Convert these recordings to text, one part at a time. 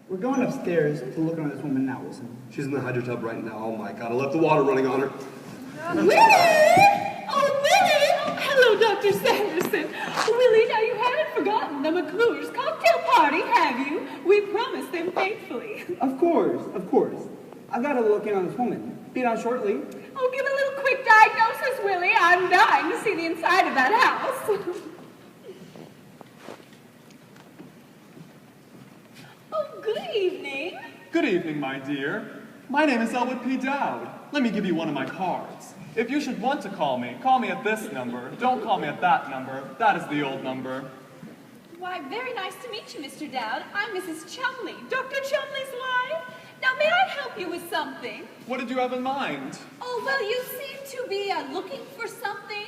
We're going upstairs to look on this woman now, Wilson. She's in the hydro tub right now. Oh my God, I left the water running on her. Willie! Oh, Willie! Oh, hello, Dr. Sanderson. Willie, now you haven't forgotten the McClure's cocktail party, have you? We promised them faithfully. Of course, of course. I've got to look in on this woman. Be down shortly. Oh, give a little quick diagnosis, Willie. I'm dying to see the inside of that house. Oh, good evening. Good evening, my dear. My name is Elwood P. Dowd. Let me give you one of my cards. If you should want to call me at this number. Don't call me at that number. That is the old number. Why, very nice to meet you, Mr. Dowd. I'm Mrs. Chumley, Dr. Chumley's wife. Now, may I help you with something? What did you have in mind? Oh, well, you seem to be looking for something.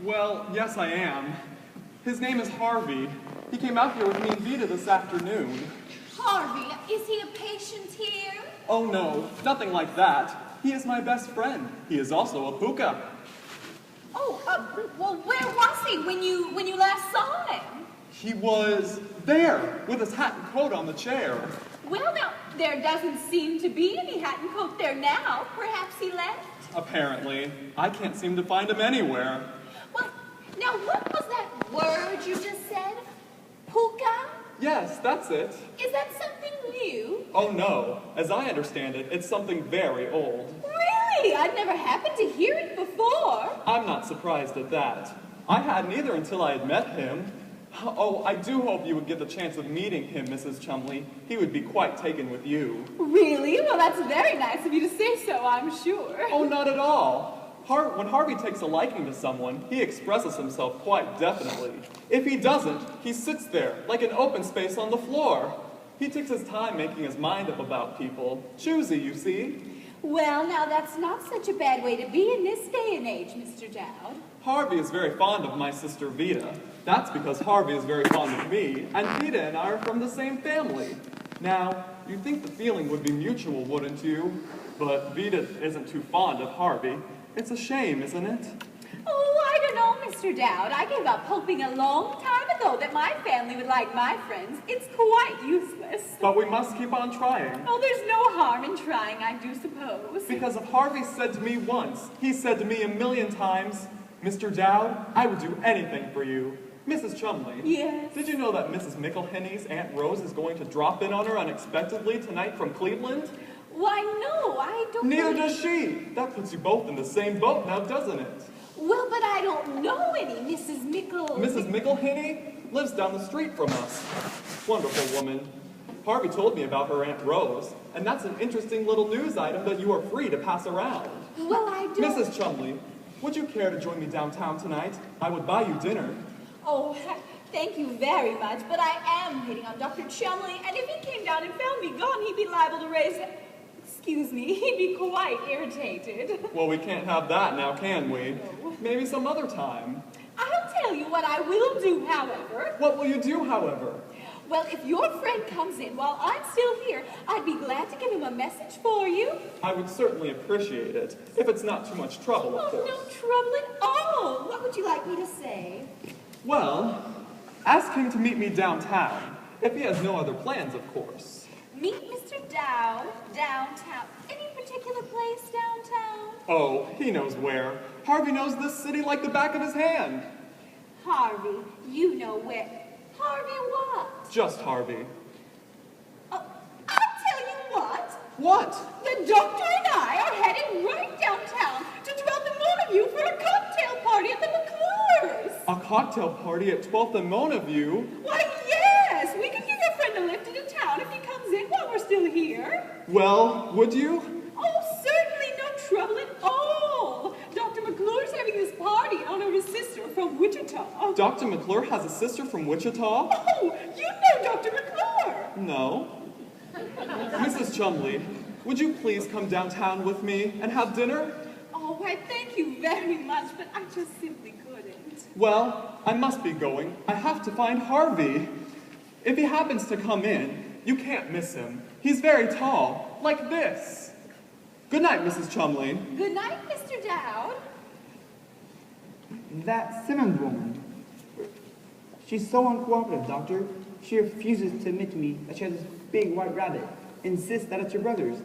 Well, yes, I am. His name is Harvey. He came out here with me and Vita this afternoon. Harvey, is he a patient here? Oh, no, nothing like that. He is my best friend. He is also a puka. Oh, well, where was he when you last saw him? He was there with his hat and coat on the chair. Well, now, there doesn't seem to be any hat and coat there now. Perhaps he left? Apparently. I can't seem to find him anywhere. Well, now, what was that word you just said? Puka? Yes, that's it. Is that something new? Oh, no. As I understand it, it's something very old. Really? I'd never happened to hear it before. I'm not surprised at that. I hadn't either until I had met him. Oh, I do hope you would get the chance of meeting him, Mrs. Chumley. He would be quite taken with you. Really? Well, that's very nice of you to say so, I'm sure. Oh, not at all. When Harvey takes a liking to someone, he expresses himself quite definitely. If he doesn't, he sits there, like an open space on the floor. He takes his time making his mind up about people. Choosy, you see. Well, now, that's not such a bad way to be in this day and age, Mr. Dowd. Harvey is very fond of my sister Vita. That's because Harvey is very fond of me, and Vita and I are from the same family. Now, you'd think the feeling would be mutual, wouldn't you? But Vita isn't too fond of Harvey. It's a shame, isn't it? Oh, I don't know, Mr. Dowd. I gave up hoping a long time ago that my family would like my friends. It's quite useless. But we must keep on trying. Oh, there's no harm in trying, I do suppose. Because if Harvey said to me once, he said to me a million times, Mr. Dowd, I would do anything for you. Mrs. Chumley. Yes? Did you know that Mrs. McElhenney's Aunt Rose is going to drop in on her unexpectedly tonight from Cleveland? Why, no, I don't... Neither does she. That puts you both in the same boat now, doesn't it? Well, but I don't know any Mrs. Mrs. McElhenney lives down the street from us. Wonderful woman. Harvey told me about her Aunt Rose, and that's an interesting little news item that you are free to pass around. Well, I don't... Mrs. Chumley, would you care to join me downtown tonight? I would buy you dinner. Oh, thank you very much, but I am waiting on Dr. Chumley, and if he came down and found me gone, he'd be liable to raise... Excuse me, he'd be quite irritated. Well, we can't have that now, can we? No. Maybe some other time. I'll tell you what I will do, however. What will you do, however? Well, if your friend comes in while I'm still here, I'd be glad to give him a message for you. I would certainly appreciate it, if it's not too much trouble, of course. No trouble at all. What would you like me to say? Well, ask him to meet me downtown, if he has no other plans, of course. Meet Mr. Dowd downtown. Any particular place downtown? Oh, he knows where. Harvey knows this city like the back of his hand. Harvey, you know where. Harvey what? Just Harvey. Oh, I'll tell you what. What? The doctor and I are headed right downtown to 12th and Montague for a cocktail party at the McClure's. A cocktail party at 12th and Montague? Why, yes. We can give your friend a lift into town if he comes in while we're still here. Well, would you? Oh, certainly no trouble at all. Dr. McClure's having this party in honor of his sister from Wichita. Dr. McClure has a sister from Wichita? Oh, you know Dr. McClure. No. Mrs. Chumley, would you please come downtown with me and have dinner? Oh, why, thank you very much, but I just simply couldn't. Well, I must be going. I have to find Harvey. If he happens to come in, you can't miss him. He's very tall, like this. Good night, Mrs. Chumley. Good night, Mr. Dowd. That Simmons woman. She's so uncooperative, Doctor. she refuses to admit to me that she has this big white rabbit, insists that it's her brother's.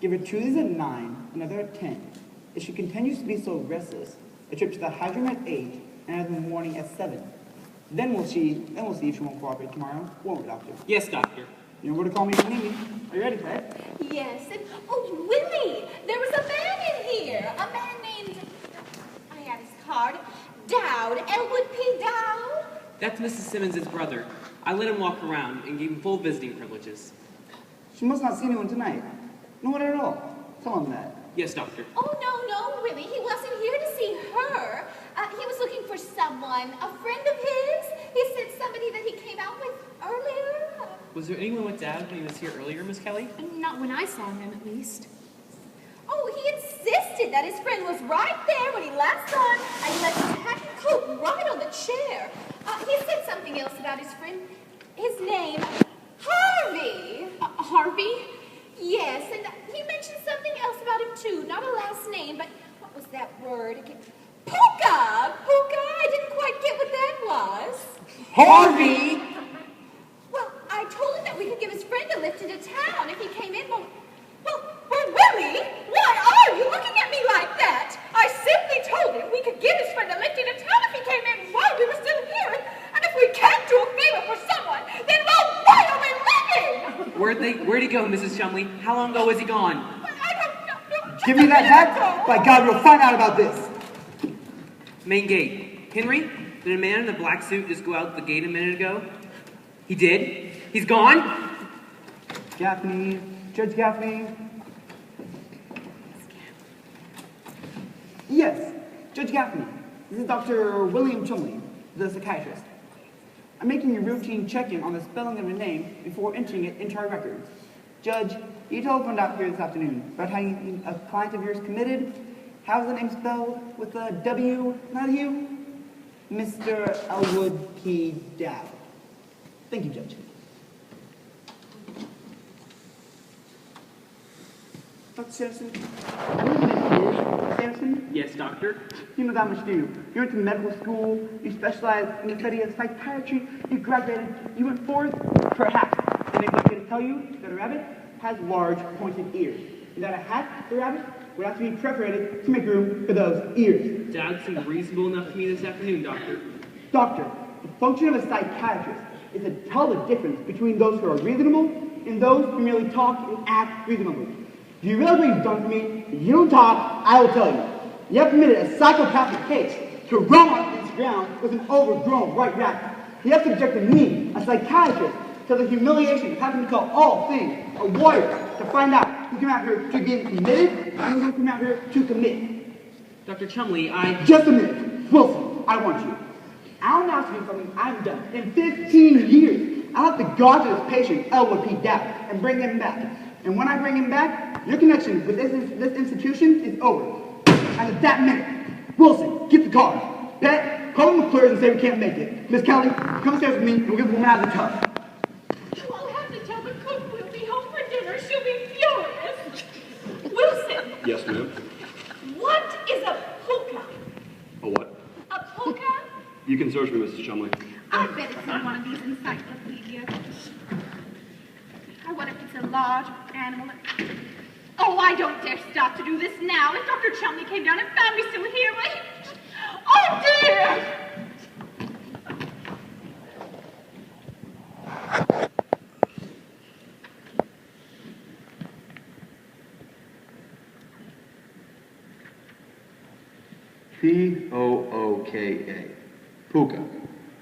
Give her Tuesdays at 9, another at 10. If she continues to be so restless, a trip to the hydrant at 8, and another in the morning at 7. Then we'll see if she won't cooperate tomorrow, won't we, Doctor? Yes, Doctor. You know where to call me if you need me. Are you ready, Pat? Yes, and oh, Willie, there was a man in here. A man named, I have his card, Dowd, Elwood P. Dowd. That's Mrs. Simmons' brother. I let him walk around and gave him full visiting privileges. She must not see anyone tonight. No one at all. Tell him that. Yes, Doctor. Oh, no, Willie, he wasn't here to see her. He was looking for someone, a friend of his. He said somebody that he came out with earlier. Was there anyone with Dad when he was here earlier, Miss Kelly? Not when I saw him, at least. Oh, he insisted that his friend was right there when he last saw him, and he left his hat and coat right on the chair. He said something else about his friend. His name, Harvey. Harvey? Yes, and he mentioned something else about him, too. Not a last name, but what was that word again? Puka! Puka? I didn't quite get what that was. Harvey! Well, I told him that we could give his friend a lift into town if he came in. Well, Willie, why are you looking at me like that? I simply told him we could give his friend a lift into town if he came in while we were still here. And if we can't do a favor for someone, then why are we living? Where'd he go, Mrs. Chumley? How long ago was he gone? I don't know. Give me that hat! By God, we'll find out about this! Main gate. Henry, did a man in a black suit just go out the gate a minute ago? He did? He's gone? Gaffney, Judge Gaffney. Yes, Judge Gaffney. This is Dr. William Chumley, the psychiatrist. I'm making a routine check-in on the spelling of a name before entering it into our records. Judge, you telephoned out here this afternoon about how a client of yours committed. How's the name spelled? With a W, not a U? Mr. Elwood P. Dowd. Thank you, Judge. Dr. Sanderson? Sanderson? Yes, Doctor. You know that much, do you? You went to medical school, you specialized in the study of psychiatry, you graduated, you went forth, perhaps. And anybody going to tell you that a rabbit has large pointed ears, and that a hat for a rabbit would have to be perforated to make room for those ears. Dad seemed reasonable enough to me this afternoon, Doctor. Doctor, the function of a psychiatrist is to tell the difference between those who are reasonable and those who merely talk and act reasonably. Do you realize what you've done for me? If you don't talk, I will tell you. You have committed a psychopathic case to roam on this ground with an overgrown white rabbit. You have subjected me, a psychiatrist, to the humiliation of having to call all things a warrior to find out who came out here to get committed and who came out here to commit. Dr. Chumley, Just a minute. Wilson, I want you. I'll now do something I've done in 15 years. I'll have to go to this patient, Elwood P. Dowd, and bring him back. And when I bring him back, your connection with this institution is over. And at that minute, Wilson, get the car. Bet, call the McClures and say we can't make it. Miss Kelly, come upstairs with me and we'll get the woman out of the tub. I'll have to tell the cook we'll be home for dinner. She'll be furious. Wilson, Yes, ma'am. what is a puka? A what? A puka? You can search me, Mrs. Chumley. I bet it's in one of these encyclopedias. I wonder if it's a large animal. Oh, I don't dare stop to do this now. If Dr. Chumley came down and found me still here, why? Oh, dear! P-O-O-K-A. Puka,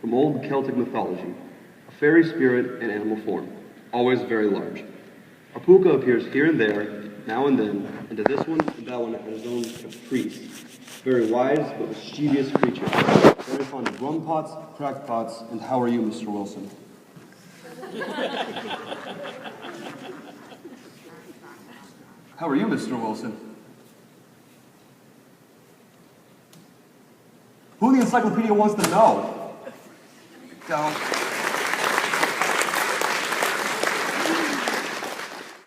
from old Celtic mythology, a fairy spirit in animal form, always very large. A puka appears here and there, now and then, and to this one and that one at his own caprice. Very wise but mischievous creature. Very fond of rum pots, crack pots, and how are you, Mr. Wilson? How are you, Mr. Wilson? Who in the encyclopedia wants to know? Don't.